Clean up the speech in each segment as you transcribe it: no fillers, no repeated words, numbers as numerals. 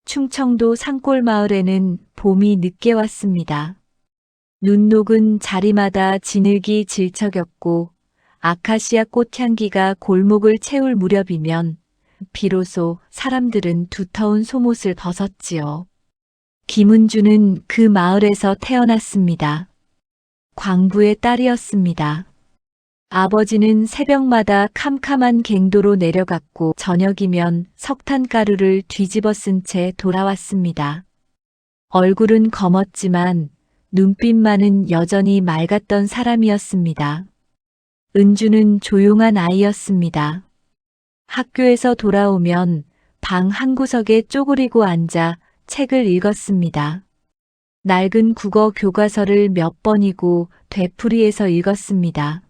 충청도 산골 마을에는 봄이 늦게 왔습니다. 눈 녹은 자리마다 진흙이 질척였고 아카시아 꽃향기가 골목을 채울 무렵이면 비로소 사람들은 두터운 속옷을 벗었지요. 김은주는 그 마을에서 태어났습니다. 광부의 딸이었습니다. 아버지는 새벽마다 캄캄한 갱도로 내려갔고 저녁이면 석탄가루를 뒤집어 쓴 채 돌아왔습니다. 얼굴은 검었지만 눈빛만은 여전히 맑았던 사람이었습니다. 은주는 조용한 아이였습니다. 학교에서 돌아오면 방 한구석에 쪼그리고 앉아 책을 읽었습니다. 낡은 국어 교과서를 몇 번이고 되풀이해서 읽었습니다.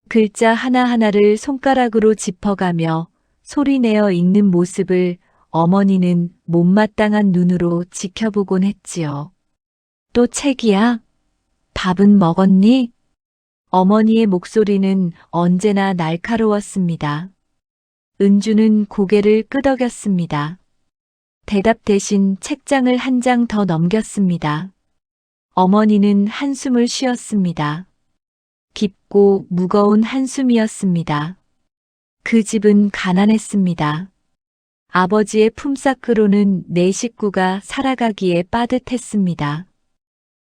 글자 하나하나를 손가락으로 짚어가며 소리내어 읽는 모습을 어머니는 못마땅한 눈으로 지켜보곤 했지요. 또 책이야? 밥은 먹었니? 어머니의 목소리는 언제나 날카로웠습니다. 은주는 고개를 끄덕였습니다. 대답 대신 책장을 한 장 더 넘겼습니다. 어머니는 한숨을 쉬었습니다. 깊고 무거운 한숨이었습니다. 그 집은 가난했습니다. 아버지의 품삯으로는 네 식구가 살아가기에 빠듯했습니다.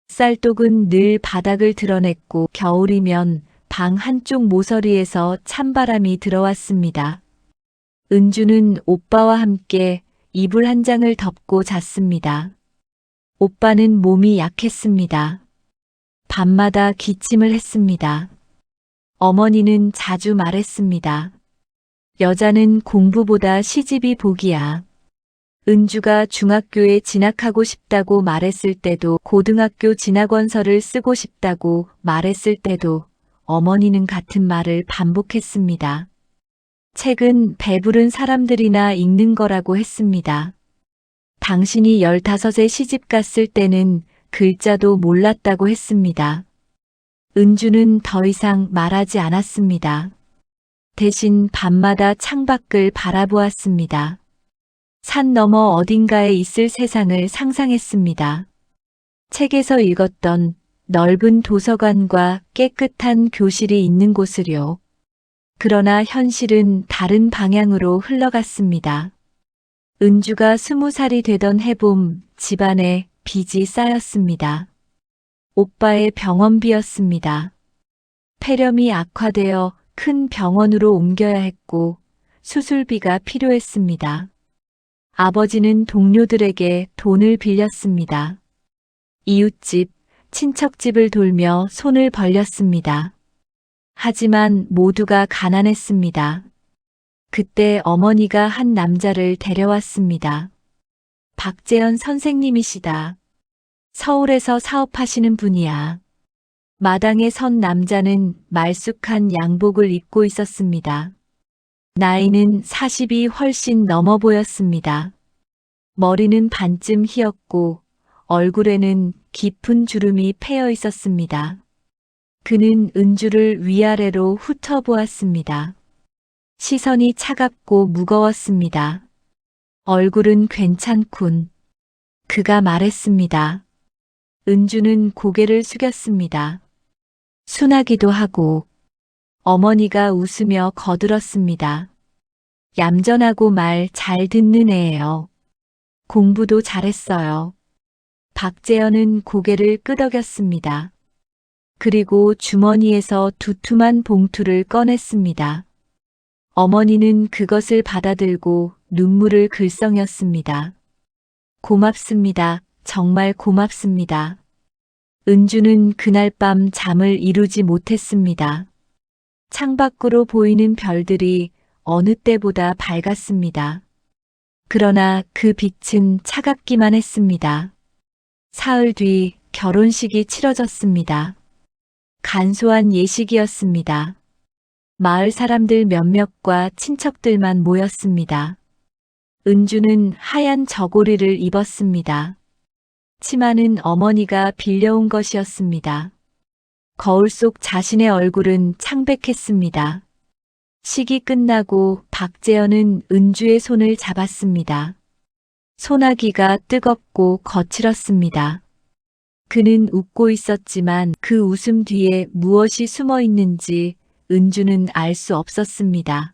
쌀독은 늘 바닥을 드러냈고 겨울이면 방 한쪽 모서리에서 찬바람이 들어왔습니다. 은주는 오빠와 함께 이불 한 장을 덮고 잤습니다. 오빠는 몸이 약했습니다. 밤마다 기침을 했습니다. 어머니는 자주 말했습니다. 여자는 공부보다 시집이 복이야. 은주가 중학교에 진학하고 싶다고 말했을 때도 고등학교 진학원서를 쓰고 싶다고 말했을 때도 어머니는 같은 말을 반복했습니다. 책은 배부른 사람들이나 읽는 거라고 했습니다. 당신이 15에 시집 갔을 때는 글자도 몰랐다고 했습니다. 은주는 더 이상 말하지 않았습니다. 대신 밤마다 창밖을 바라보았습니다. 산 너머 어딘가에 있을 세상을 상상했습니다. 책에서 읽었던 넓은 도서관과 깨끗한 교실이 있는 곳을요. 그러나 현실은 다른 방향으로 흘러갔습니다. 은주가 20살이 되던 해봄 집안에 빚이 쌓였습니다. 오빠의 병원비였습니다. 폐렴이 악화되어 큰 병원으로 옮겨야 했고 수술비가 필요했습니다. 아버지는 동료들에게 돈을 빌렸습니다. 이웃집, 친척집을 돌며 손을 벌렸습니다. 하지만 모두가 가난했습니다. 그때 어머니가 한 남자를 데려왔습니다. 박재현 선생님이시다. 서울에서 사업하시는 분이야. 마당에 선 남자는 말쑥한 양복을 입고 있었습니다. 나이는 40이 훨씬 넘어 보였습니다. 머리는 반쯤 휘었고 얼굴에는 깊은 주름이 패여 있었습니다. 그는 은주를 위아래로 훑어보았습니다. 시선이 차갑고 무거웠습니다. 얼굴은 괜찮군. 그가 말했습니다. 은주는 고개를 숙였습니다. 순하기도 하고 어머니가 웃으며 거들었습니다. 얌전하고 말 잘 듣는 애예요. 공부도 잘했어요. 박재현은 고개를 끄덕였습니다. 그리고 주머니에서 두툼한 봉투를 꺼냈습니다. 어머니는 그것을 받아들고 눈물을 글썽였습니다. 고맙습니다. 정말 고맙습니다. 은주는 그날 밤 잠을 이루지 못했습니다. 창밖으로 보이는 별들이 어느 때보다 밝았습니다. 그러나 그 빛은 차갑기만 했습니다. 사흘 뒤 결혼식이 치러졌습니다. 간소한 예식이었습니다. 마을 사람들 몇몇과 친척들만 모였습니다. 은주는 하얀 저고리를 입었습니다. 치마는 어머니가 빌려온 것이었습니다. 거울 속 자신의 얼굴은 창백했습니다. 식이 끝나고 박재현은 은주의 손을 잡았습니다. 소나기가 뜨겁고 거칠었습니다. 그는 웃고 있었지만 그 웃음 뒤에 무엇이 숨어 있는지 은주는 알 수 없었습니다.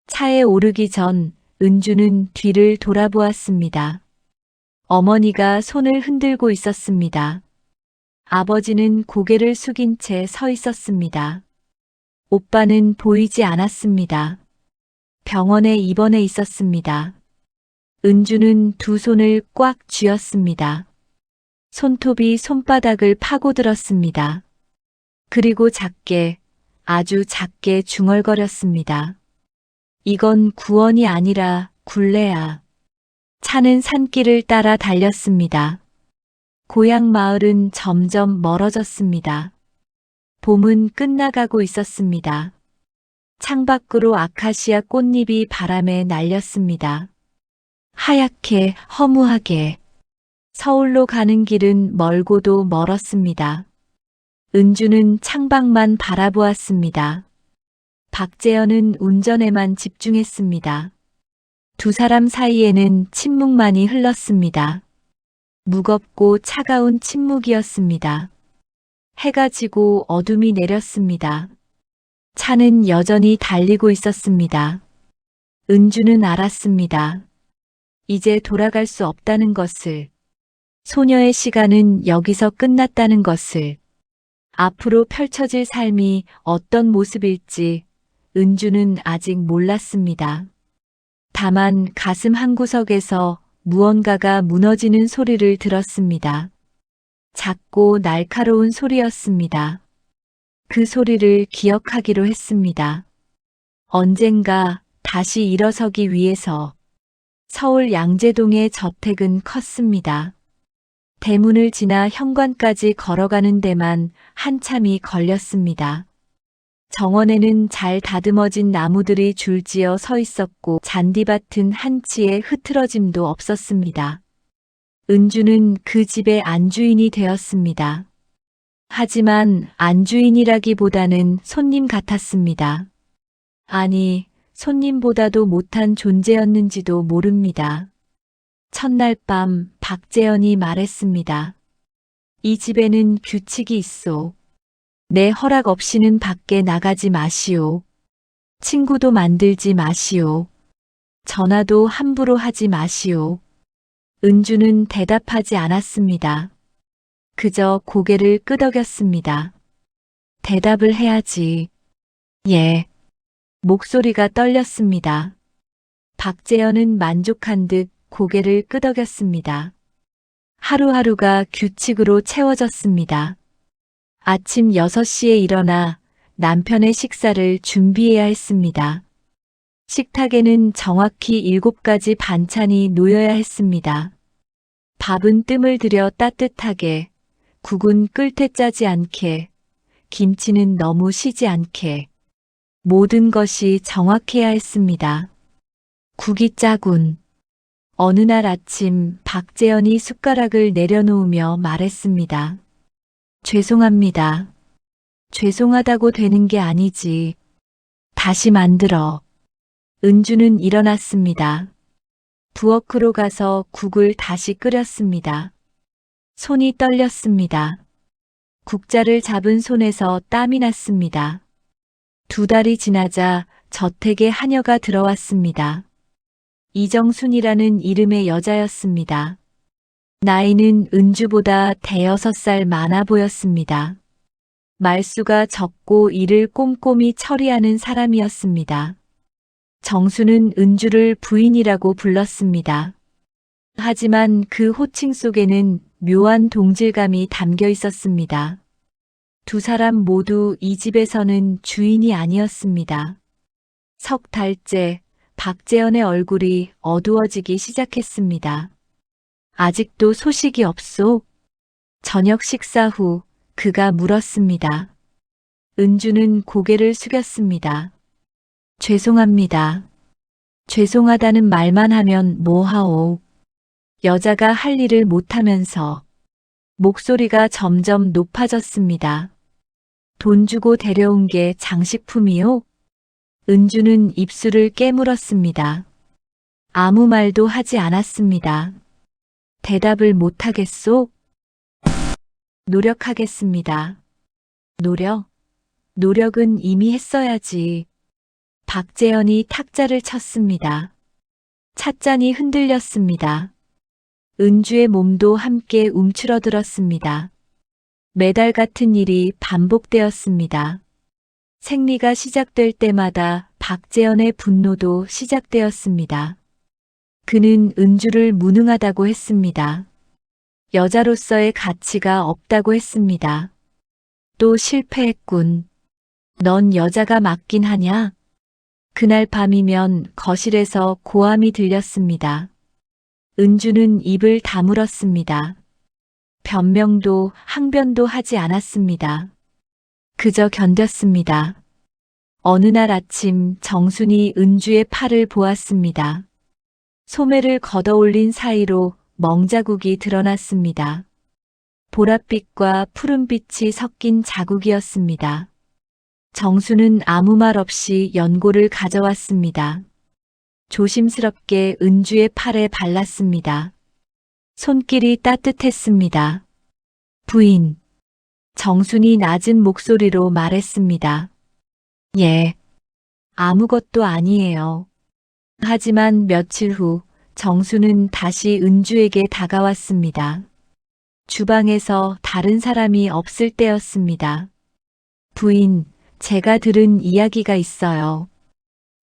차에 오르기 전 은주는 뒤를 돌아보았습니다. 어머니가 손을 흔들고 있었습니다. 아버지는 고개를 숙인 채 서 있었습니다. 오빠는 보이지 않았습니다. 병원에 입원해 있었습니다. 은주는 두 손을 꽉 쥐었습니다. 손톱이 손바닥을 파고들었습니다. 그리고 작게, 아주 작게 중얼거렸습니다. 이건 구원이 아니라 굴레야. 차는 산길을 따라 달렸습니다. 고향 마을은 점점 멀어졌습니다. 봄은 끝나가고 있었습니다. 창밖으로 아카시아 꽃잎이 바람에 날렸습니다. 하얗게 허무하게. 서울로 가는 길은 멀고도 멀었습니다. 은주는 창밖만 바라보았습니다. 박재현은 운전에만 집중했습니다. 두 사람 사이에는 침묵만이 흘렀습니다. 무겁고 차가운 침묵이었습니다. 해가 지고 어둠이 내렸습니다. 차는 여전히 달리고 있었습니다. 은주는 알았습니다. 이제 돌아갈 수 없다는 것을. 소녀의 시간은 여기서 끝났다는 것을. 앞으로 펼쳐질 삶이 어떤 모습일지 은주는 아직 몰랐습니다. 다만 가슴 한구석에서 무언가가 무너지는 소리를 들었습니다. 작고 날카로운 소리였습니다. 그 소리를 기억하기로 했습니다. 언젠가 다시 일어서기 위해서. 서울 양재동의 저택은 컸습니다. 대문을 지나 현관까지 걸어가는 데만 한참이 걸렸습니다. 정원에는 잘 다듬어진 나무들이 줄지어 서 있었고 잔디밭은 한치의 흐트러짐도 없었습니다. 은주는 그 집의 안주인이 되었습니다. 하지만 안주인이라기보다는 손님 같았습니다. 아니, 손님보다도 못한 존재였는지도 모릅니다. 첫날 밤 박재현이 말했습니다. 이 집에는 규칙이 있소. 내 허락 없이는 밖에 나가지 마시오. 친구도 만들지 마시오. 전화도 함부로 하지 마시오. 은주는 대답하지 않았습니다. 그저 고개를 끄덕였습니다. 대답을 해야지. 예. 목소리가 떨렸습니다. 박재현은 만족한 듯 고개를 끄덕였습니다. 하루하루가 규칙으로 채워졌습니다. 아침 6시에 일어나 남편의 식사를 준비해야 했습니다. 식탁에는 정확히 7가지 반찬이 놓여야 했습니다. 밥은 뜸을 들여 따뜻하게, 국은 끓 때 짜지 않게, 김치는 너무 시지 않게, 모든 것이 정확해야 했습니다. 국이 짜군. 어느 날 아침 박재현이 숟가락을 내려놓으며 말했습니다. 죄송합니다. 죄송하다고 되는 게 아니지. 다시 만들어. 은주는 일어났습니다. 부엌으로 가서 국을 다시 끓였습니다. 손이 떨렸습니다. 국자를 잡은 손에서 땀이 났습니다. 2달이 지나자 저택에 하녀가 들어왔습니다. 이정순이라는 이름의 여자였습니다. 나이는 은주보다 5살 많아 보였습니다. 말수가 적고 일을 꼼꼼히 처리하는 사람이었습니다. 정수는 은주를 부인이라고 불렀습니다. 하지만 그 호칭 속에는 묘한 동질감이 담겨 있었습니다. 두 사람 모두 이 집에서는 주인이 아니었습니다. 석 달째 박재현의 얼굴이 어두워지기 시작했습니다. 아직도 소식이 없소? 저녁 식사 후 그가 물었습니다. 은주는 고개를 숙였습니다. 죄송합니다. 죄송하다는 말만 하면 뭐하오. 여자가 할 일을 못하면서. 목소리가 점점 높아졌습니다. 돈 주고 데려온 게 장식품이요? 은주는 입술을 깨물었습니다. 아무 말도 하지 않았습니다. 대답을 못하겠소? 노력하겠습니다. 노력은 이미 했어야지. 박재현이 탁자를 쳤습니다. 찻잔이 흔들렸습니다. 은주의 몸도 함께 움츠러들었습니다. 매달 같은 일이 반복되었습니다. 생리가 시작될 때마다 박재현의 분노도 시작되었습니다. 그는 은주를 무능하다고 했습니다. 여자로서의 가치가 없다고 했습니다. 또 실패했군. 넌 여자가 맞긴 하냐? 그날 밤이면 거실에서 고함이 들렸습니다. 은주는 입을 다물었습니다. 변명도 항변도 하지 않았습니다. 그저 견뎠습니다. 어느 날 아침 정순이 은주의 팔을 보았습니다. 소매를 걷어올린 사이로 멍자국이 드러났습니다. 보랏빛과 푸른빛이 섞인 자국이었습니다. 정수는 아무 말 없이 연고를 가져왔습니다. 조심스럽게 은주의 팔에 발랐습니다. 손길이 따뜻했습니다. 부인. 정순이 낮은 목소리로 말했습니다. 예. 아무것도 아니에요. 하지만 며칠 후 정수는 다시 은주에게 다가왔습니다. 주방에서 다른 사람이 없을 때였습니다. 부인, 제가 들은 이야기가 있어요.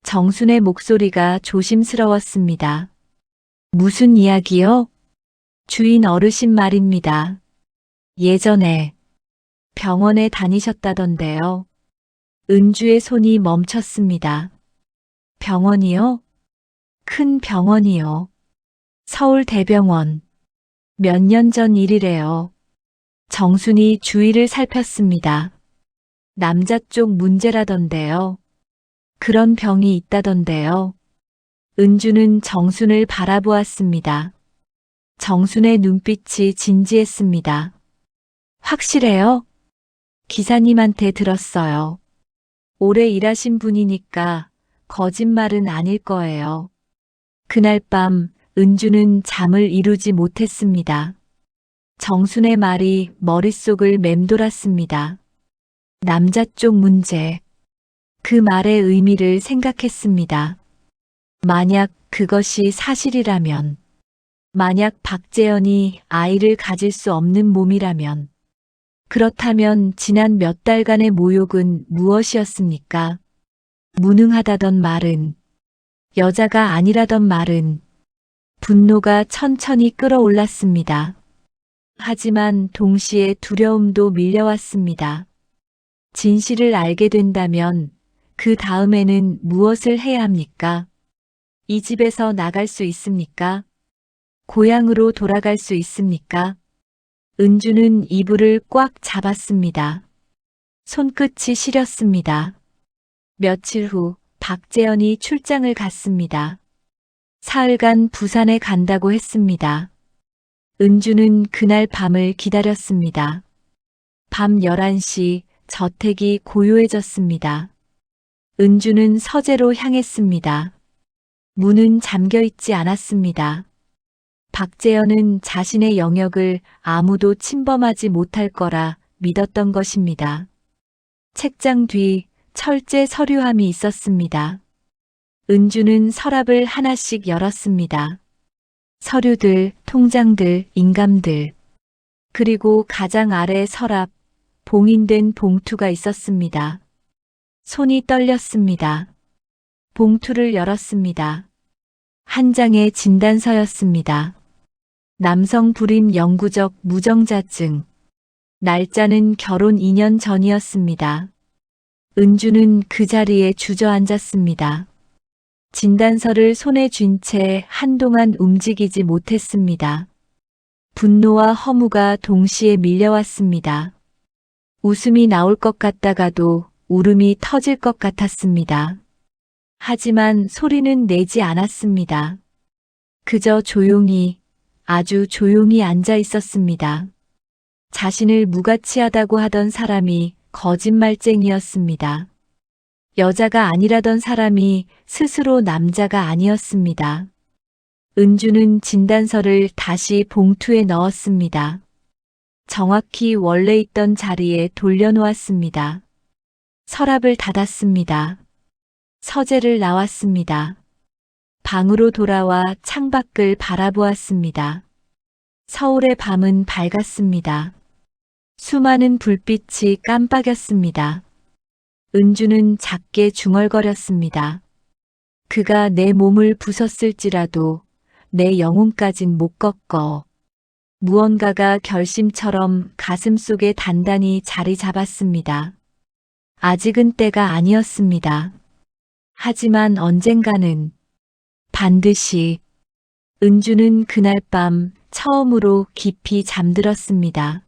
정순의 목소리가 조심스러웠습니다. 무슨 이야기요? 주인 어르신 말입니다. 예전에 병원에 다니셨다던데요. 은주의 손이 멈췄습니다. 병원이요? 큰 병원이요. 서울대병원. 몇 년 전 일이래요. 정순이 주위를 살폈습니다. 남자 쪽 문제라던데요. 그런 병이 있다던데요. 은주는 정순을 바라보았습니다. 정순의 눈빛이 진지했습니다. 확실해요? 기사님한테 들었어요. 오래 일하신 분이니까 거짓말은 아닐 거예요. 그날 밤 은주는 잠을 이루지 못했습니다. 정순의 말이 머릿속을 맴돌았습니다. 남자 쪽 문제. 그 말의 의미를 생각했습니다. 만약 그것이 사실이라면, 만약 박재현이 아이를 가질 수 없는 몸이라면, 그렇다면 지난 몇 달간의 모욕은 무엇이었습니까? 무능하다던 말은, 여자가 아니라던 말은, 분노가 천천히 끓어올랐습니다. 하지만 동시에 두려움도 밀려왔습니다. 진실을 알게 된다면 그 다음에는 무엇을 해야 합니까? 이 집에서 나갈 수 있습니까? 고향으로 돌아갈 수 있습니까? 은주는 이불을 꽉 잡았습니다. 손끝이 시렸습니다. 며칠 후 박재현이 출장을 갔습니다. 사흘간 부산에 간다고 했습니다. 은주는 그날 밤을 기다렸습니다. 밤 11시 저택이 고요해졌습니다. 은주는 서재로 향했습니다. 문은 잠겨 있지 않았습니다. 박재현은 자신의 영역을 아무도 침범하지 못할 거라 믿었던 것입니다. 책장 뒤 철제 서류함이 있었습니다. 은주는 서랍을 하나씩 열었습니다. 서류들, 통장들, 인감들, 그리고 가장 아래 서랍, 봉인된 봉투가 있었습니다. 손이 떨렸습니다. 봉투를 열었습니다. 한 장의 진단서였습니다. 남성 불임 영구적 무정자증. 날짜는 결혼 2년 전이었습니다. 은주는 그 자리에 주저앉았습니다. 진단서를 손에 쥔 채 한동안 움직이지 못했습니다. 분노와 허무가 동시에 밀려왔습니다. 웃음이 나올 것 같다가도 울음이 터질 것 같았습니다. 하지만 소리는 내지 않았습니다. 그저 조용히, 아주 조용히 앉아 있었습니다. 자신을 무가치하다고 하던 사람이 거짓말쟁이였습니다. 여자가 아니라던 사람이 스스로 남자가 아니었습니다. 은주는 진단서를 다시 봉투에 넣었습니다. 정확히 원래 있던 자리에 돌려놓았습니다. 서랍을 닫았습니다. 서재를 나왔습니다. 방으로 돌아와 창밖을 바라보았습니다. 서울의 밤은 밝았습니다. 수많은 불빛이 깜빡였습니다. 은주는 작게 중얼거렸습니다. 그가 내 몸을 부쉈을지라도 내 영혼까진 못 꺾어. 무언가가 결심처럼 가슴속에 단단히 자리 잡았습니다. 아직은 때가 아니었습니다. 하지만 언젠가는 반드시. 은주는 그날 밤 처음으로 깊이 잠들었습니다.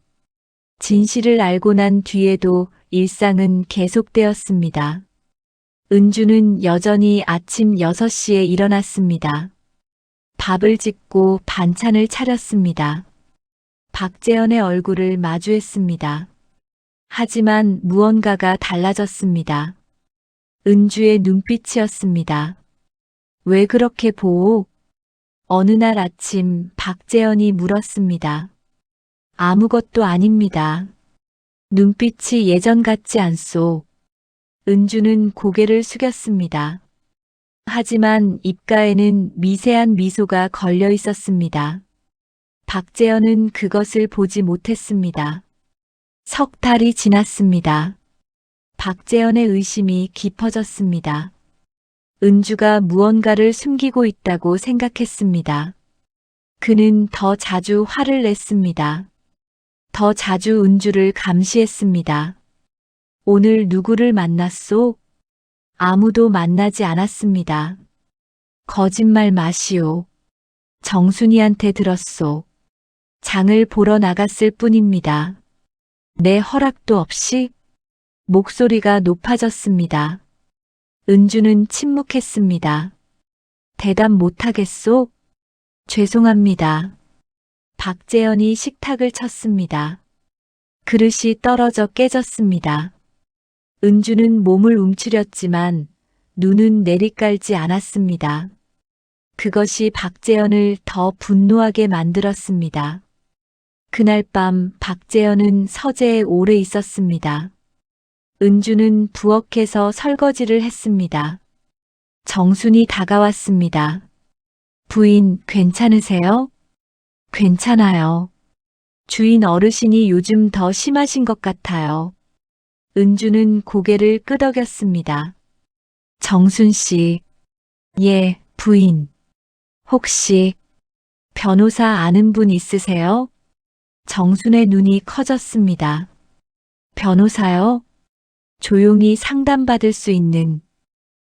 진실을 알고 난 뒤에도 일상은 계속되었습니다. 은주는 여전히 아침 6시에 일어났습니다. 밥을 짓고 반찬을 차렸습니다. 박재현의 얼굴을 마주했습니다. 하지만 무언가가 달라졌습니다. 은주의 눈빛이었습니다. 왜 그렇게 보오? 어느 날 아침 박재현이 물었습니다. 아무것도 아닙니다. 눈빛이 예전 같지 않소. 은주는 고개를 숙였습니다. 하지만 입가에는 미세한 미소가 걸려 있었습니다. 박재현은 그것을 보지 못했습니다. 석 달이 지났습니다. 박재현의 의심이 깊어졌습니다. 은주가 무언가를 숨기고 있다고 생각했습니다. 그는 더 자주 화를 냈습니다. 더 자주 은주를 감시했습니다. 오늘 누구를 만났소? 아무도 만나지 않았습니다. 거짓말 마시오. 정순이한테 들었소. 장을 보러 나갔을 뿐입니다. 내 허락도 없이? 목소리가 높아졌습니다. 은주는 침묵했습니다. 대답 못하겠소? 죄송합니다. 박재현이 식탁을 쳤습니다. 그릇이 떨어져 깨졌습니다. 은주는 몸을 움츠렸지만 눈은 내리깔지 않았습니다. 그것이 박재현을 더 분노하게 만들었습니다. 그날 밤 박재현은 서재에 오래 있었습니다. 은주는 부엌에서 설거지를 했습니다. 정순이 다가왔습니다. 부인, 괜찮으세요? 괜찮아요. 주인 어르신이 요즘 더 심하신 것 같아요. 은주는 고개를 끄덕였습니다. 정순 씨. 예, 부인. 혹시 변호사 아는 분 있으세요? 정순의 눈이 커졌습니다. 변호사요? 조용히 상담받을 수 있는.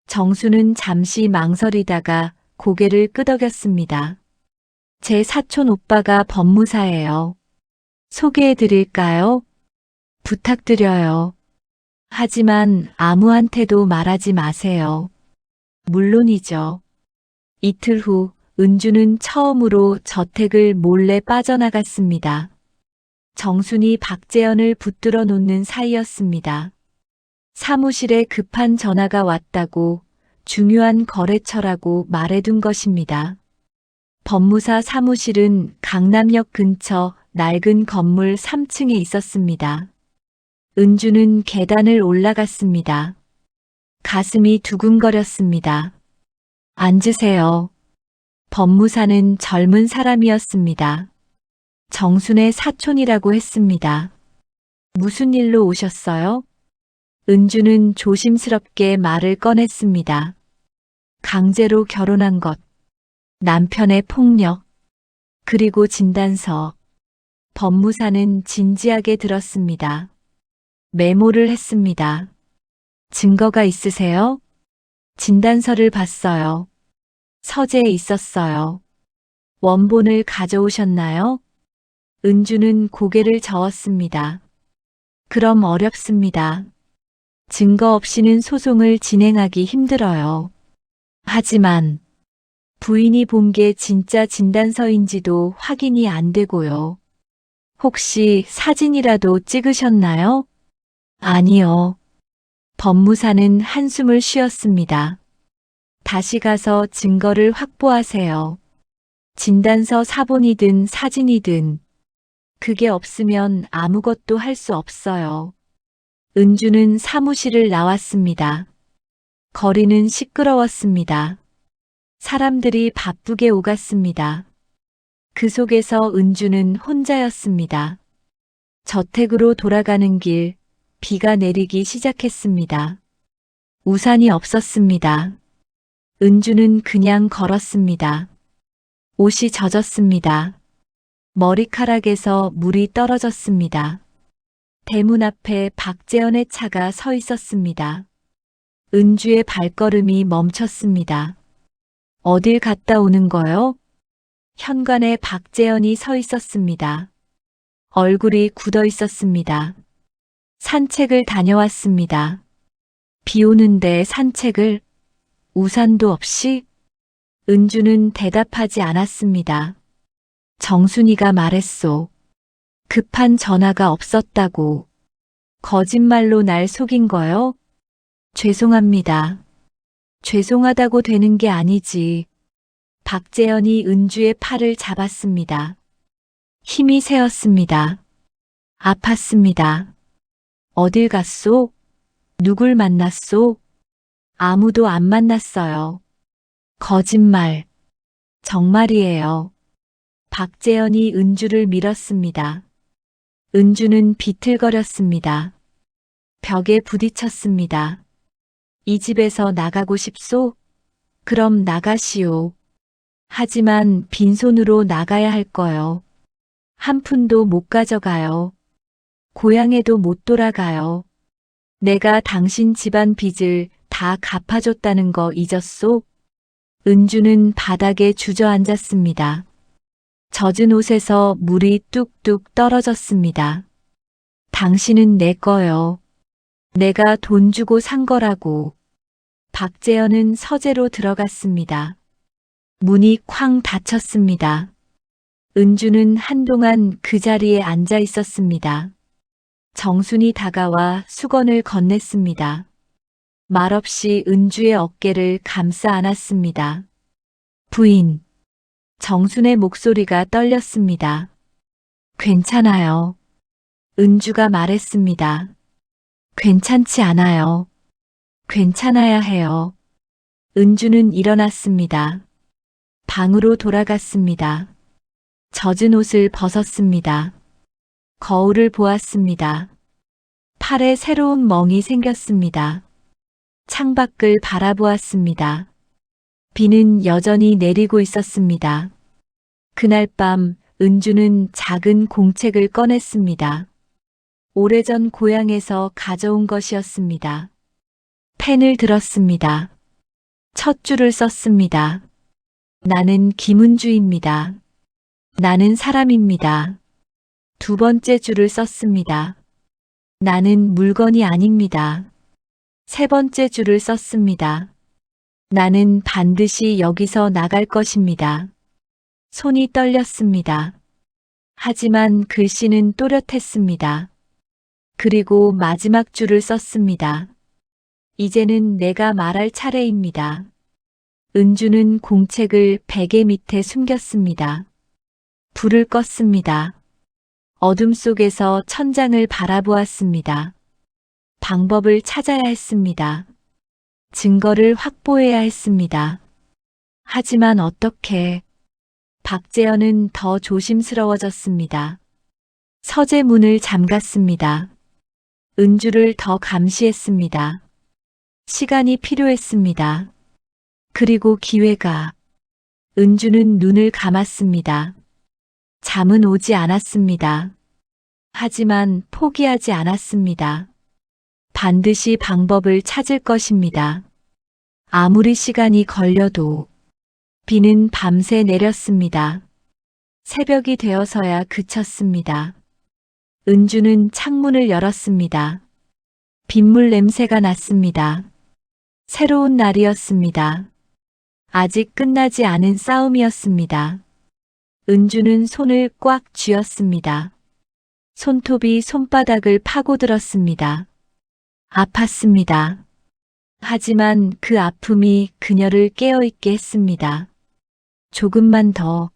정순은 잠시 망설이다가 고개를 끄덕였습니다. 제 사촌 오빠가 법무사예요. 소개해 드릴까요? 부탁드려요. 하지만 아무한테도 말하지 마세요. 물론이죠. 이틀 후 은주는 처음으로 저택을 몰래 빠져나갔습니다. 정순이 박재현을 붙들어 놓는 사이였습니다. 사무실에 급한 전화가 왔다고, 중요한 거래처라고 말해둔 것입니다. 법무사 사무실은 강남역 근처 낡은 건물 3층에 있었습니다. 은주는 계단을 올라갔습니다. 가슴이 두근거렸습니다. 앉으세요. 법무사는 젊은 사람이었습니다. 정순의 사촌이라고 했습니다. 무슨 일로 오셨어요? 은주는 조심스럽게 말을 꺼냈습니다. 강제로 결혼한 것, 남편의 폭력, 그리고 진단서. 법무사는 진지하게 들었습니다. 메모를 했습니다. 증거가 있으세요? 진단서를 봤어요. 서재에 있었어요. 원본을 가져오셨나요? 은주는 고개를 저었습니다. 그럼 어렵습니다. 증거 없이는 소송을 진행하기 힘들어요. 하지만 부인이 본 게 진짜 진단서인지도 확인이 안 되고요. 혹시 사진이라도 찍으셨나요? 아니요. 법무사는 한숨을 쉬었습니다. 다시 가서 증거를 확보하세요. 진단서 사본이든 사진이든 그게 없으면 아무것도 할 수 없어요. 은주는 사무실을 나왔습니다. 거리는 시끄러웠습니다. 사람들이 바쁘게 오갔습니다. 그 속에서 은주는 혼자였습니다. 저택으로 돌아가는 길, 비가 내리기 시작했습니다. 우산이 없었습니다. 은주는 그냥 걸었습니다. 옷이 젖었습니다. 머리카락에서 물이 떨어졌습니다. 대문 앞에 박재현의 차가 서 있었습니다. 은주의 발걸음이 멈췄습니다. 어딜 갔다 오는 거요? 현관에 박재현이 서 있었습니다. 얼굴이 굳어 있었습니다. 산책을 다녀왔습니다. 비 오는데 산책을? 우산도 없이? 은주는 대답하지 않았습니다. 정순이가 말했소. 급한 전화가 없었다고. 거짓말로 날 속인 거요? 죄송합니다. 죄송하다고 되는 게 아니지. 박재현이 은주의 팔을 잡았습니다. 힘이 세었습니다. 아팠습니다. 어딜 갔소? 누굴 만났소? 아무도 안 만났어요. 거짓말. 정말이에요. 박재현이 은주를 밀었습니다. 은주는 비틀거렸습니다. 벽에 부딪혔습니다. 이 집에서 나가고 싶소? 그럼 나가시오. 하지만 빈손으로 나가야 할 거요. 한 푼도 못 가져가요. 고향에도 못 돌아가요. 내가 당신 집안 빚을 다 갚아줬다는 거 잊었소? 은주는 바닥에 주저앉았습니다. 젖은 옷에서 물이 뚝뚝 떨어졌습니다. 당신은 내 거요. 내가 돈 주고 산 거라고. 박재현은 서재로 들어갔습니다. 문이 쾅 닫혔습니다. 은주는 한동안 그 자리에 앉아 있었습니다. 정순이 다가와 수건을 건넸습니다. 말없이 은주의 어깨를 감싸 안았습니다. 부인. 정순의 목소리가 떨렸습니다. 괜찮아요. 은주가 말했습니다. 괜찮지 않아요. 괜찮아야 해요. 은주는 일어났습니다. 방으로 돌아갔습니다. 젖은 옷을 벗었습니다. 거울을 보았습니다. 팔에 새로운 멍이 생겼습니다. 창밖을 바라보았습니다. 비는 여전히 내리고 있었습니다. 그날 밤 은주는 작은 공책을 꺼냈습니다. 오래전 고향에서 가져온 것이었습니다. 펜을 들었습니다. 첫 줄을 썼습니다. 나는 김은주입니다. 나는 사람입니다. 두 번째 줄을 썼습니다. 나는 물건이 아닙니다. 세 번째 줄을 썼습니다. 나는 반드시 여기서 나갈 것입니다. 손이 떨렸습니다. 하지만 글씨는 또렷했습니다. 그리고 마지막 줄을 썼습니다. 이제는 내가 말할 차례입니다. 은주는 공책을 베개 밑에 숨겼습니다. 불을 껐습니다. 어둠 속에서 천장을 바라보았습니다. 방법을 찾아야 했습니다. 증거를 확보해야 했습니다. 하지만 어떻게? 박재현은 더 조심스러워졌습니다. 서재 문을 잠갔습니다. 은주를 더 감시했습니다. 시간이 필요했습니다. 그리고 기회가. 은주는 눈을 감았습니다. 잠은 오지 않았습니다. 하지만 포기하지 않았습니다. 반드시 방법을 찾을 것입니다. 아무리 시간이 걸려도. 비는 밤새 내렸습니다. 새벽이 되어서야 그쳤습니다. 은주는 창문을 열었습니다. 빗물 냄새가 났습니다. 새로운 날이었습니다. 아직 끝나지 않은 싸움이었습니다. 은주는 손을 꽉 쥐었습니다. 손톱이 손바닥을 파고들었습니다. 아팠습니다. 하지만 그 아픔이 그녀를 깨어있게 했습니다. 조금만 더,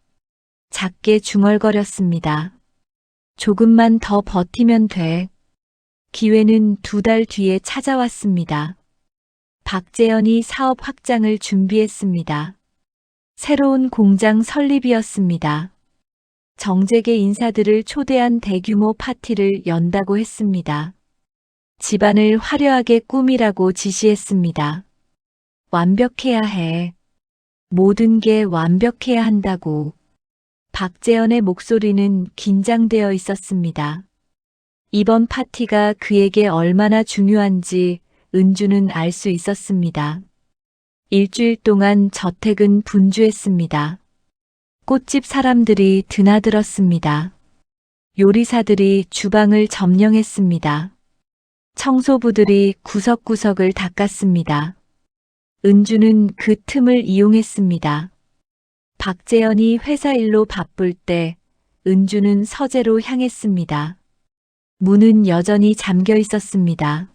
작게 중얼거렸습니다. 조금만 더 버티면 돼. 기회는 2달 뒤에 찾아왔습니다. 박재현이 사업 확장을 준비했습니다. 새로운 공장 설립이었습니다. 정재계 인사들을 초대한 대규모 파티를 연다고 했습니다. 집안을 화려하게 꾸미라고 지시했습니다. 완벽해야 해. 모든 게 완벽해야 한다고. 박재현의 목소리는 긴장되어 있었습니다. 이번 파티가 그에게 얼마나 중요한지 은주는 알 수 있었습니다. 일주일 동안 저택은 분주했습니다. 꽃집 사람들이 드나들었습니다. 요리사들이 주방을 점령했습니다. 청소부들이 구석구석을 닦았습니다. 은주는 그 틈을 이용했습니다. 박재현이 회사 일로 바쁠 때 은주는 서재로 향했습니다. 문은 여전히 잠겨 있었습니다.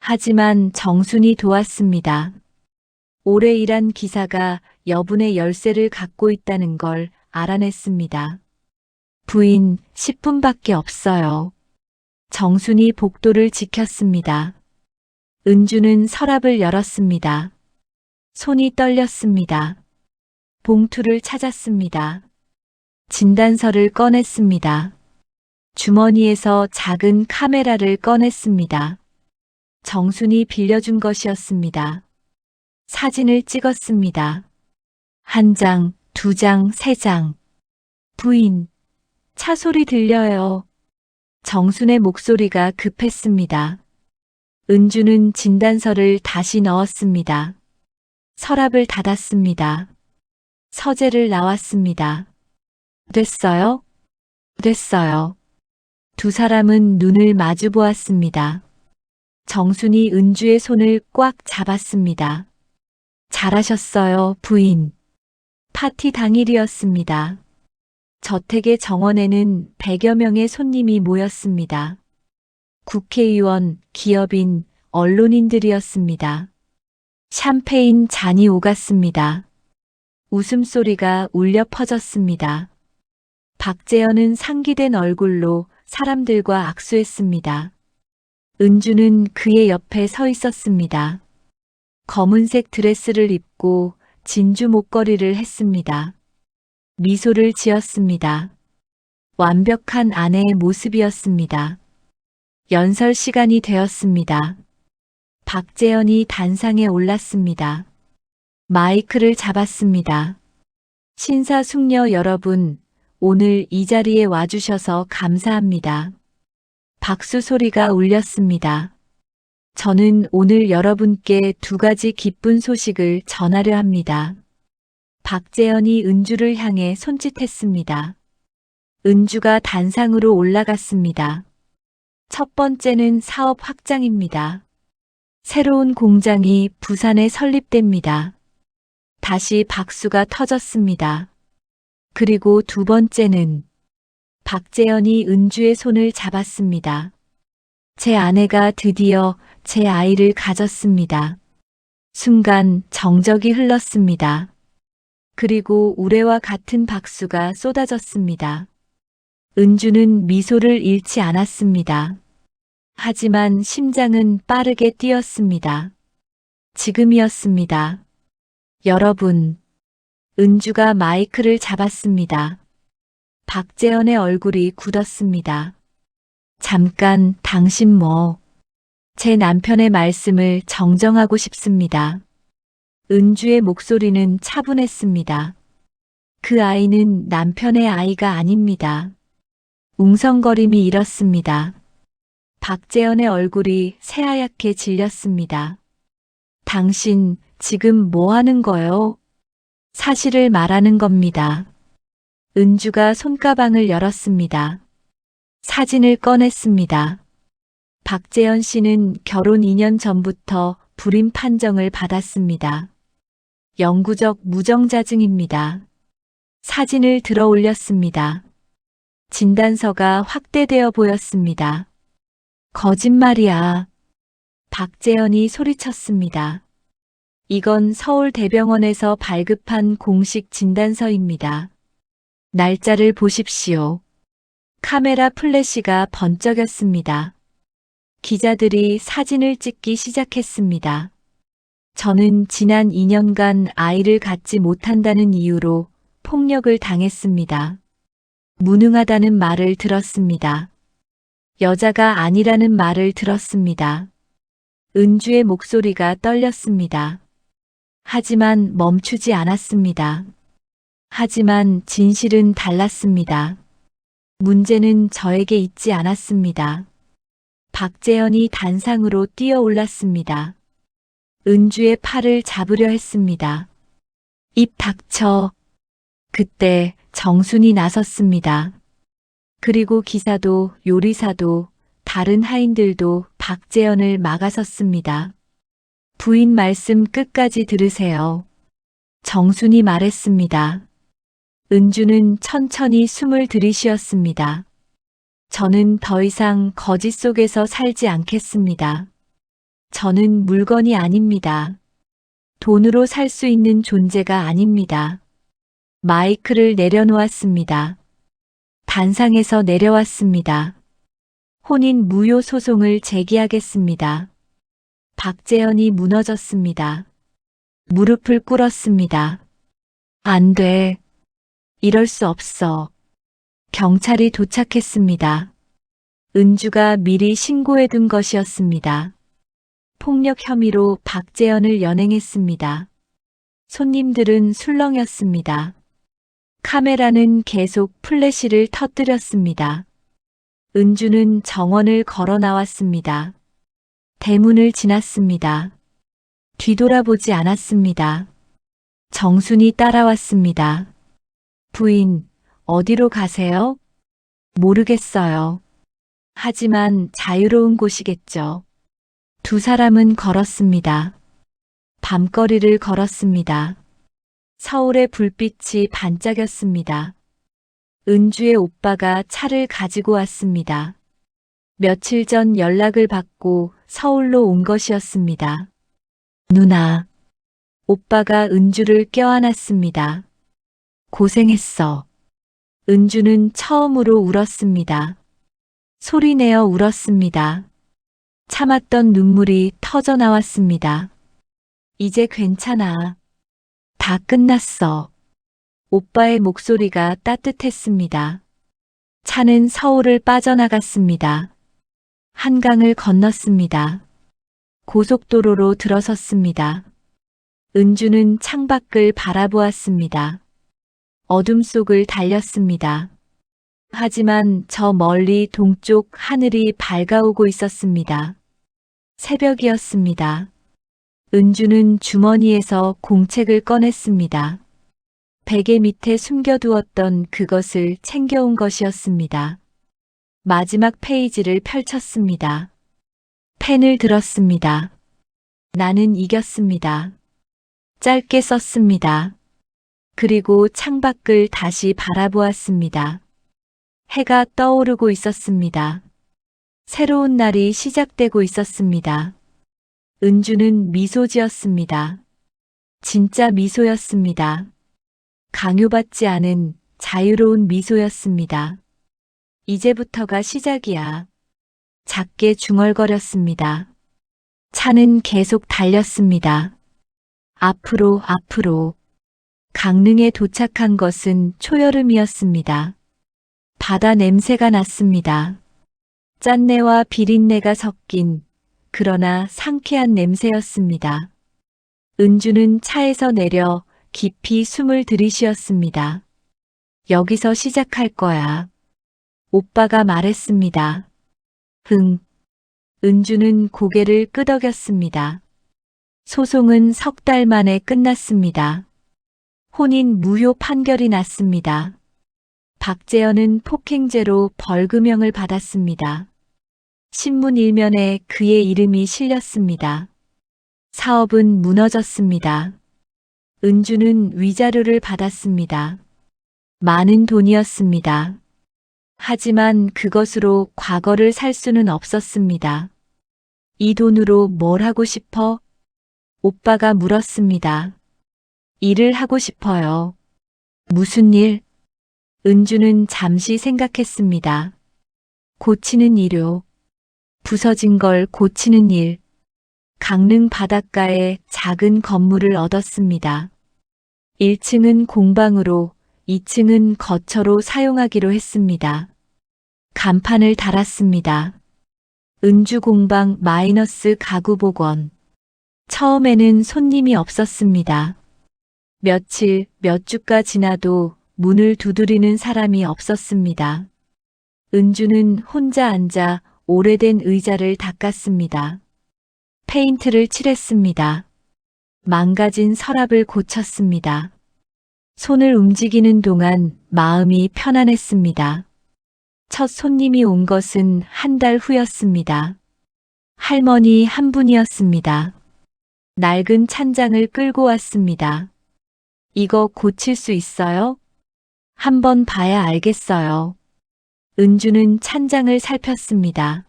하지만 정순이 도왔습니다. 오래 일한 기사가 여분의 열쇠를 갖고 있다는 걸 알아냈습니다. 부인, 10분밖에 없어요. 정순이 복도를 지켰습니다. 은주는 서랍을 열었습니다. 손이 떨렸습니다. 봉투를 찾았습니다. 진단서를 꺼냈습니다. 주머니에서 작은 카메라를 꺼냈습니다. 정순이 빌려준 것이었습니다. 사진을 찍었습니다. 1장, 2장, 3장. 부인, 차 소리 들려요. 정순의 목소리가 급했습니다. 은주는 진단서를 다시 넣었습니다. 서랍을 닫았습니다. 서재를 나왔습니다. 됐어요? 됐어요. 두 사람은 눈을 마주 보았습니다. 정순이 은주의 손을 꽉 잡았습니다. 잘하셨어요, 부인. 파티 당일이었습니다. 저택의 정원에는 100여 명의 손님이 모였습니다. 국회의원, 기업인, 언론인들이었습니다. 샴페인 잔이 오갔습니다. 웃음소리가 울려 퍼졌습니다. 박재현은 상기된 얼굴로 사람들과 악수했습니다. 은주는 그의 옆에 서 있었습니다. 검은색 드레스를 입고 진주 목걸이를 했습니다. 미소를 지었습니다. 완벽한 아내의 모습이었습니다. 연설 시간이 되었습니다. 박재현이 단상에 올랐습니다. 마이크를 잡았습니다. 신사숙녀 여러분, 오늘 이 자리에 와주셔서 감사합니다. 박수 소리가 울렸습니다. 저는 오늘 여러분께 2가지 기쁜 소식을 전하려 합니다. 박재현이 은주를 향해 손짓했습니다. 은주가 단상으로 올라갔습니다. 첫 번째는 사업 확장입니다. 새로운 공장이 부산에 설립됩니다. 다시 박수가 터졌습니다. 그리고 2번째는 박재현이 은주의 손을 잡았습니다. 제 아내가 드디어 제 아이를 가졌습니다. 순간 정적이 흘렀습니다. 그리고 우레와 같은 박수가 쏟아졌습니다. 은주는 미소를 잃지 않았습니다. 하지만 심장은 빠르게 뛰었습니다. 지금이었습니다. 여러분, 은주가 마이크를 잡았습니다. 박재현의 얼굴이 굳었습니다. 잠깐, 당신 제 남편의 말씀을 정정하고 싶습니다. 은주의 목소리는 차분했습니다. 그 아이는 남편의 아이가 아닙니다. 웅성거림이 일었습니다. 박재현의 얼굴이 새하얗게 질렸습니다. 당신 지금 뭐 하는 거요? 사실을 말하는 겁니다. 은주가 손가방을 열었습니다. 사진을 꺼냈습니다. 박재현 씨는 결혼 2년 전부터 불임 판정을 받았습니다. 영구적 무정자증입니다. 사진을 들어 올렸습니다. 진단서가 확대되어 보였습니다. 거짓말이야. 박재현이 소리쳤습니다. 이건 서울대병원에서 발급한 공식 진단서입니다. 날짜를 보십시오. 카메라 플래시가 번쩍였습니다. 기자들이 사진을 찍기 시작했습니다. 저는 지난 2년간 아이를 갖지 못한다는 이유로 폭력을 당했습니다. 무능하다는 말을 들었습니다. 여자가 아니라는 말을 들었습니다. 은주의 목소리가 떨렸습니다. 하지만 멈추지 않았습니다. 하지만 진실은 달랐습니다. 문제는 저에게 있지 않았습니다. 박재현이 단상으로 뛰어올랐습니다. 은주의 팔을 잡으려 했습니다. 입 닥쳐. 그때 정순이 나섰습니다. 그리고 기사도 요리사도 다른 하인들도 박재현을 막아섰습니다. 부인 말씀 끝까지 들으세요. 정순이 말했습니다. 은주는 천천히 숨을 들이쉬었습니다. 저는 더 이상 거짓 속에서 살지 않겠습니다. 저는 물건이 아닙니다. 돈으로 살 수 있는 존재가 아닙니다. 마이크를 내려놓았습니다. 단상에서 내려왔습니다. 혼인 무효 소송을 제기하겠습니다. 박재현이 무너졌습니다. 무릎을 꿇었습니다. 안 돼. 이럴 수 없어. 경찰이 도착했습니다. 은주가 미리 신고해둔 것이었습니다. 폭력 혐의로 박재현을 연행했습니다. 손님들은 술렁였습니다. 카메라는 계속 플래시를 터뜨렸습니다. 은주는 정원을 걸어 나왔습니다. 대문을 지났습니다. 뒤돌아보지 않았습니다. 정순이 따라왔습니다. 부인, 어디로 가세요? 모르겠어요. 하지만 자유로운 곳이겠죠. 두 사람은 걸었습니다. 밤거리를 걸었습니다. 서울의 불빛이 반짝였습니다. 은주의 오빠가 차를 가지고 왔습니다. 며칠 전 연락을 받고 서울로 온 것이었습니다. 누나, 오빠가 은주를 껴안았습니다. 고생했어. 은주는 처음으로 울었습니다. 소리내어 울었습니다. 참았던 눈물이 터져 나왔습니다. 이제 괜찮아. 다 끝났어. 오빠의 목소리가 따뜻했습니다. 차는 서울을 빠져나갔습니다. 한강을 건넜습니다. 고속도로로 들어섰습니다. 은주는 창밖을 바라보았습니다. 어둠 속을 달렸습니다. 하지만 저 멀리 동쪽 하늘이 밝아오고 있었습니다. 새벽이었습니다. 은주는 주머니에서 공책을 꺼냈습니다. 베개 밑에 숨겨두었던 그것을 챙겨온 것이었습니다. 마지막 페이지를 펼쳤습니다. 펜을 들었습니다. 나는 이겼습니다. 짧게 썼습니다. 그리고 창밖을 다시 바라보았습니다. 해가 떠오르고 있었습니다. 새로운 날이 시작되고 있었습니다. 은주는 미소 지었습니다. 진짜 미소였습니다. 강요받지 않은 자유로운 미소였습니다. 이제부터가 시작이야. 작게 중얼거렸습니다. 차는 계속 달렸습니다. 앞으로 앞으로. 강릉에 도착한 것은 초여름이었습니다. 바다 냄새가 났습니다. 짠내와 비린내가 섞인 그러나 상쾌한 냄새였습니다. 은주는 차에서 내려 깊이 숨을 들이쉬었습니다. 여기서 시작할 거야. 오빠가 말했습니다. 흥. 은주는 고개를 끄덕였습니다. 소송은 석 달 만에 끝났습니다. 혼인 무효 판결이 났습니다. 박재현은 폭행죄로 벌금형을 받았습니다. 신문 일면에 그의 이름이 실렸습니다. 사업은 무너졌습니다. 은주는 위자료를 받았습니다. 많은 돈이었습니다. 하지만 그것으로 과거를 살 수는 없었습니다. 이 돈으로 뭘 하고 싶어? 오빠가 물었습니다. 일을 하고 싶어요. 무슨 일? 은주는 잠시 생각했습니다. 고치는 일요. 부서진 걸 고치는 일. 강릉 바닷가에 작은 건물을 얻었습니다. 1층은 공방으로 2층은 거처로 사용하기로 했습니다. 간판을 달았습니다. 은주공방 마이너스 가구복원. 처음에는 손님이 없었습니다. 며칠, 몇 주가 지나도 문을 두드리는 사람이 없었습니다. 은주는 혼자 앉아 오래된 의자를 닦았습니다. 페인트를 칠했습니다. 망가진 서랍을 고쳤습니다. 손을 움직이는 동안 마음이 편안했습니다. 첫 손님이 온 것은 한 달 후였습니다. 할머니 한 분이었습니다. 낡은 찬장을 끌고 왔습니다. 이거 고칠 수 있어요? 한번 봐야 알겠어요. 은주는 찬장을 살폈습니다.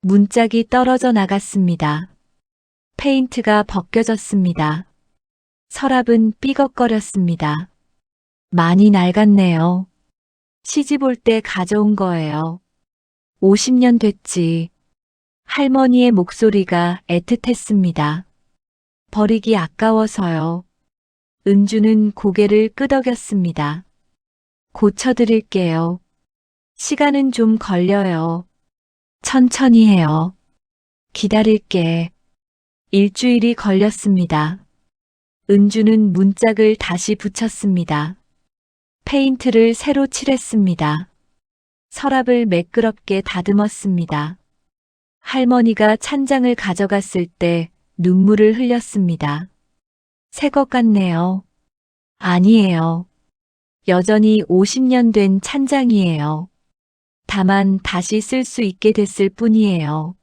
문짝이 떨어져 나갔습니다. 페인트가 벗겨졌습니다. 서랍은 삐걱거렸습니다. 많이 낡았네요. 시집 올 때 가져온 거예요. 50년 됐지. 할머니의 목소리가 애틋했습니다. 버리기 아까워서요. 은주는 고개를 끄덕였습니다. 고쳐드릴게요. 시간은 좀 걸려요. 천천히 해요. 기다릴게. 일주일이 걸렸습니다. 은주는 문짝을 다시 붙였습니다. 페인트를 새로 칠했습니다. 서랍을 매끄럽게 다듬었습니다. 할머니가 찬장을 가져갔을 때 눈물을 흘렸습니다. 새 것 같네요. 아니에요. 여전히 50년 된 찬장이에요. 다만 다시 쓸 수 있게 됐을 뿐이에요.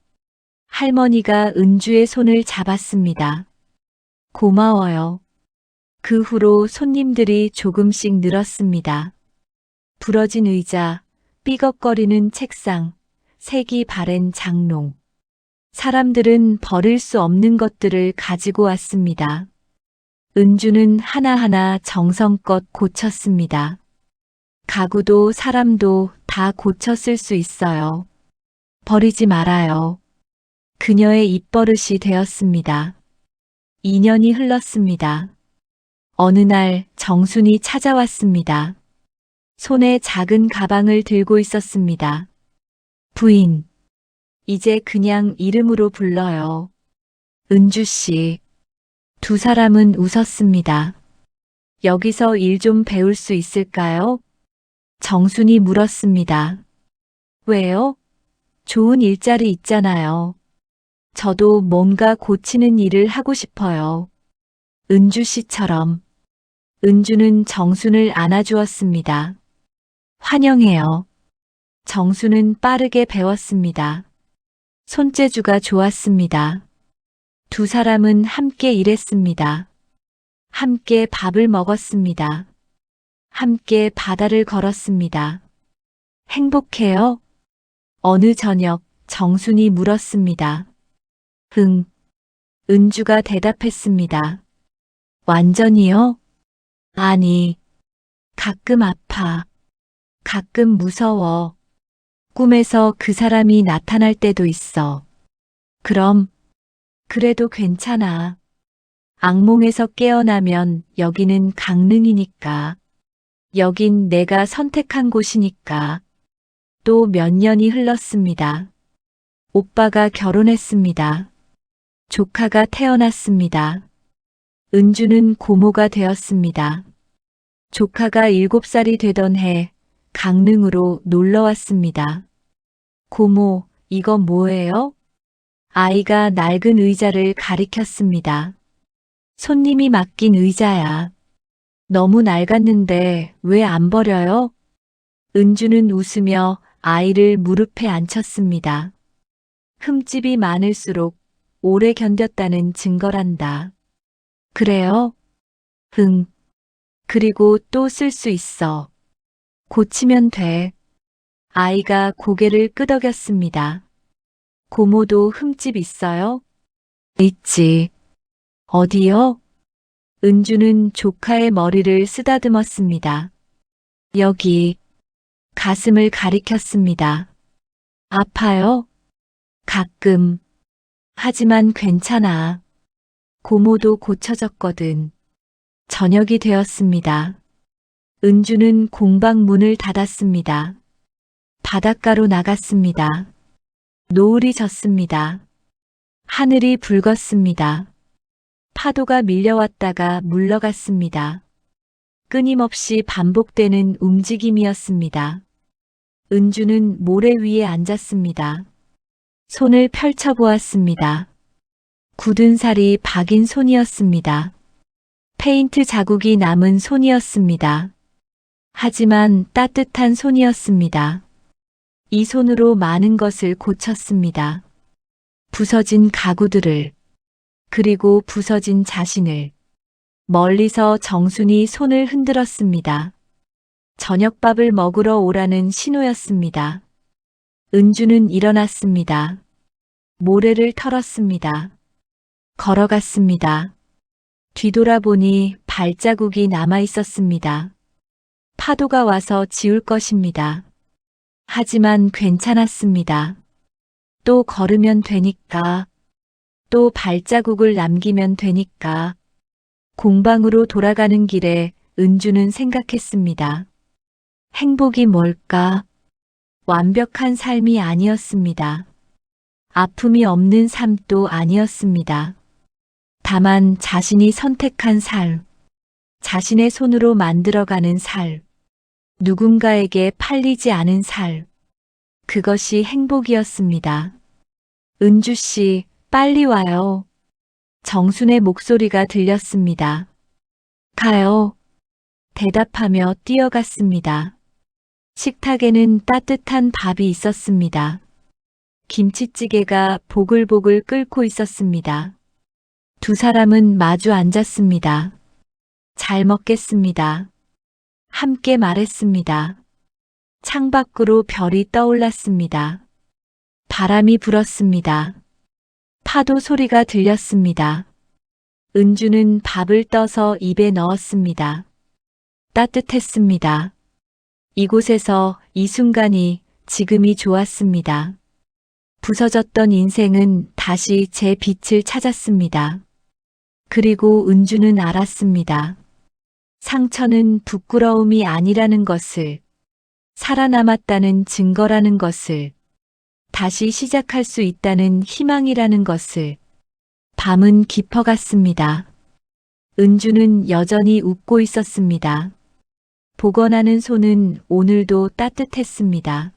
할머니가 은주의 손을 잡았습니다. 고마워요. 그 후로 손님들이 조금씩 늘었습니다. 부러진 의자, 삐걱거리는 책상, 색이 바랜 장롱. 사람들은 버릴 수 없는 것들을 가지고 왔습니다. 은주는 하나하나 정성껏 고쳤습니다. 가구도 사람도 다 고쳐 쓸 수 있어요. 버리지 말아요. 그녀의 입버릇이 되었습니다. 2년이 흘렀습니다. 어느 날 정순이 찾아왔습니다. 손에 작은 가방을 들고 있었습니다. 부인, 이제 그냥 이름으로 불러요. 은주 씨. 두 사람은 웃었습니다. 여기서 일 좀 배울 수 있을까요? 정순이 물었습니다. 왜요? 좋은 일자리 있잖아요. 저도 뭔가 고치는 일을 하고 싶어요. 은주 씨처럼. 은주는 정순을 안아주었습니다. 환영해요. 정순은 빠르게 배웠습니다. 손재주가 좋았습니다. 두 사람은 함께 일했습니다. 함께 밥을 먹었습니다. 함께 바다를 걸었습니다. 행복해요? 어느 저녁 정순이 물었습니다. 응. 은주가 대답했습니다. 완전히요? 아니, 가끔 아파. 가끔 무서워. 꿈에서 그 사람이 나타날 때도 있어. 그럼, 그래도 괜찮아. 악몽에서 깨어나면 여기는 강릉이니까. 여긴 내가 선택한 곳이니까. 또 몇 년이 흘렀습니다. 오빠가 결혼했습니다. 조카가 태어났습니다. 은주는 고모가 되었습니다. 조카가 7살이 되던 해 강릉으로 놀러 왔습니다. 고모, 이건 뭐예요? 아이가 낡은 의자를 가리켰습니다. 손님이 맡긴 의자야. 너무 낡았는데 왜 안 버려요? 은주는 웃으며 아이를 무릎에 앉혔습니다. 흠집이 많을수록 오래 견뎠다는 증거란다. 그래요? 응. 그리고 또 쓸 수 있어. 고치면 돼. 아이가 고개를 끄덕였습니다. 고모도 흠집 있어요? 있지. 어디요? 은주는 조카의 머리를 쓰다듬었습니다. 여기 가슴을 가리켰습니다. 아파요? 가끔. 하지만 괜찮아. 고모도 고쳐졌거든. 저녁이 되었습니다. 은주는 공방 문을 닫았습니다. 바닷가로 나갔습니다. 노을이 졌습니다. 하늘이 붉었습니다. 파도가 밀려왔다가 물러갔습니다. 끊임없이 반복되는 움직임이었습니다. 은주는 모래 위에 앉았습니다. 손을 펼쳐보았습니다. 굳은 살이 박인 손이었습니다. 페인트 자국이 남은 손이었습니다. 하지만 따뜻한 손이었습니다. 이 손으로 많은 것을 고쳤습니다. 부서진 가구들을, 그리고 부서진 자신을. 멀리서 정순이 손을 흔들었습니다. 저녁밥을 먹으러 오라는 신호였습니다. 은주는 일어났습니다. 모래를 털었습니다. 걸어갔습니다. 뒤돌아보니 발자국이 남아 있었습니다. 파도가 와서 지울 것입니다. 하지만 괜찮았습니다. 또 걸으면 되니까. 또 발자국을 남기면 되니까. 공방으로 돌아가는 길에 은주는 생각했습니다. 행복이 뭘까? 완벽한 삶이 아니었습니다. 아픔이 없는 삶도 아니었습니다. 다만 자신이 선택한 삶, 자신의 손으로 만들어가는 삶, 누군가에게 팔리지 않은 삶, 그것이 행복이었습니다. 은주 씨, 빨리 와요. 정순의 목소리가 들렸습니다. 가요. 대답하며 뛰어갔습니다. 식탁에는 따뜻한 밥이 있었습니다. 김치찌개가 보글보글 끓고 있었습니다. 두 사람은 마주 앉았습니다. 잘 먹겠습니다. 함께 말했습니다. 창밖으로 별이 떠올랐습니다. 바람이 불었습니다. 파도 소리가 들렸습니다. 은주는 밥을 떠서 입에 넣었습니다. 따뜻했습니다. 이곳에서 이 순간이, 지금이 좋았습니다. 부서졌던 인생은 다시 제 빛을 찾았습니다. 그리고 은주는 알았습니다. 상처는 부끄러움이 아니라는 것을, 살아남았다는 증거라는 것을, 다시 시작할 수 있다는 희망이라는 것을. 밤은 깊어갔습니다. 은주는 여전히 웃고 있었습니다. 복원하는 손은 오늘도 따뜻했습니다.